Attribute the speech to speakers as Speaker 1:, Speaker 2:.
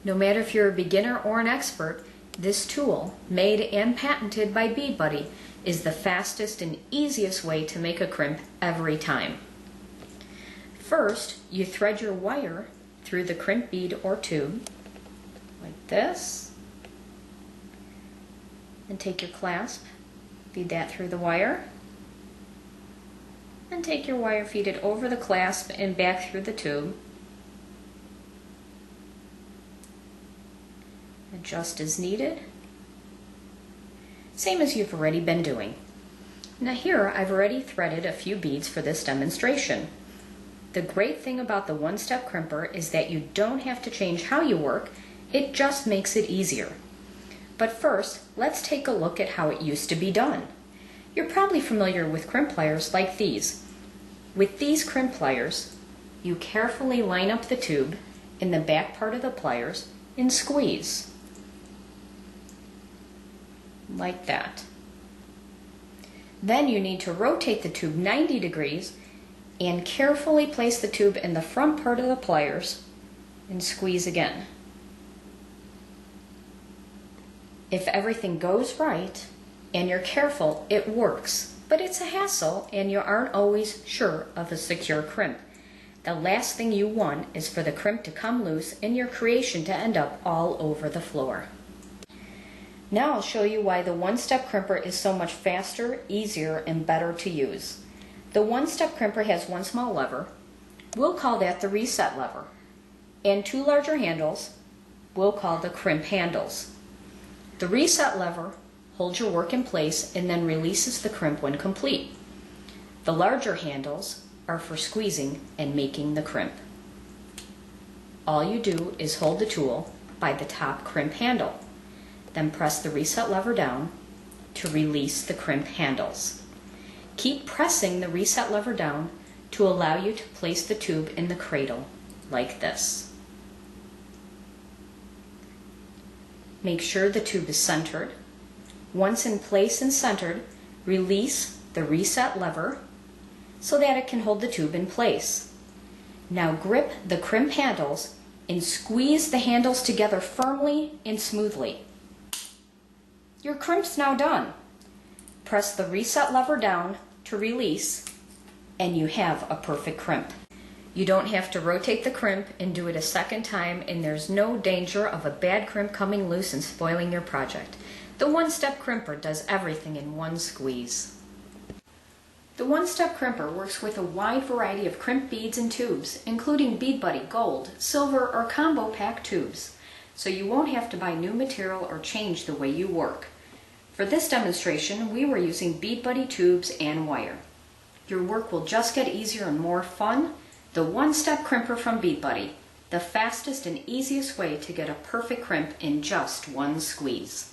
Speaker 1: No matter if you're a beginner or an expert, this tool, made and patented by Bead Buddy, is the fastest and easiest way to make a crimp every time. First, you thread your wire through the crimp bead or tube, like this, and take your clasp, feed that through the wire, and take your wire, feed it over the clasp and back through the tube. Adjust as needed, same as you've already been doing. Now here I've already threaded a few beads for this demonstration. The great thing about the one-step crimper is that you don't have to change how you work, it just makes it easier. But first, let's take a look at how it used to be done. You're probably familiar with crimp pliers like these. With these crimp pliers, you carefully line up the tube in the back part of the pliers and squeeze. Like that. Then you need to rotate the tube 90 degrees and carefully place the tube in the front part of the pliers and squeeze again. If everything goes right and you're careful, it works, but it's a hassle and you aren't always sure of a secure crimp. The last thing you want is for the crimp to come loose and your creation to end up all over the floor. Now I'll show you why the one-step crimper is so much faster, easier, and better to use. The one-step crimper has one small lever, we'll call that the reset lever, and two larger handles, we'll call the crimp handles. The reset lever holds your work in place and then releases the crimp when complete. The larger handles are for squeezing and making the crimp. All you do is hold the tool by the top crimp handle. Then press the reset lever down to release the crimp handles. Keep pressing the reset lever down to allow you to place the tube in the cradle, like this. Make sure the tube is centered. Once in place and centered, release the reset lever so that it can hold the tube in place. Now grip the crimp handles and squeeze the handles together firmly and smoothly. Your crimp's now done. Press the reset lever down to release and you have a perfect crimp. You don't have to rotate the crimp and do it a second time, and there's no danger of a bad crimp coming loose and spoiling your project. The one-step crimper does everything in one squeeze. The one-step crimper works with a wide variety of crimp beads and tubes, including Bead Buddy gold, silver, or combo pack tubes, so you won't have to buy new material or change the way you work. For this demonstration, we were using Bead Buddy tubes and wire. Your work will just get easier and more fun. The one-step crimper from Bead Buddy, the fastest and easiest way to get a perfect crimp in just one squeeze.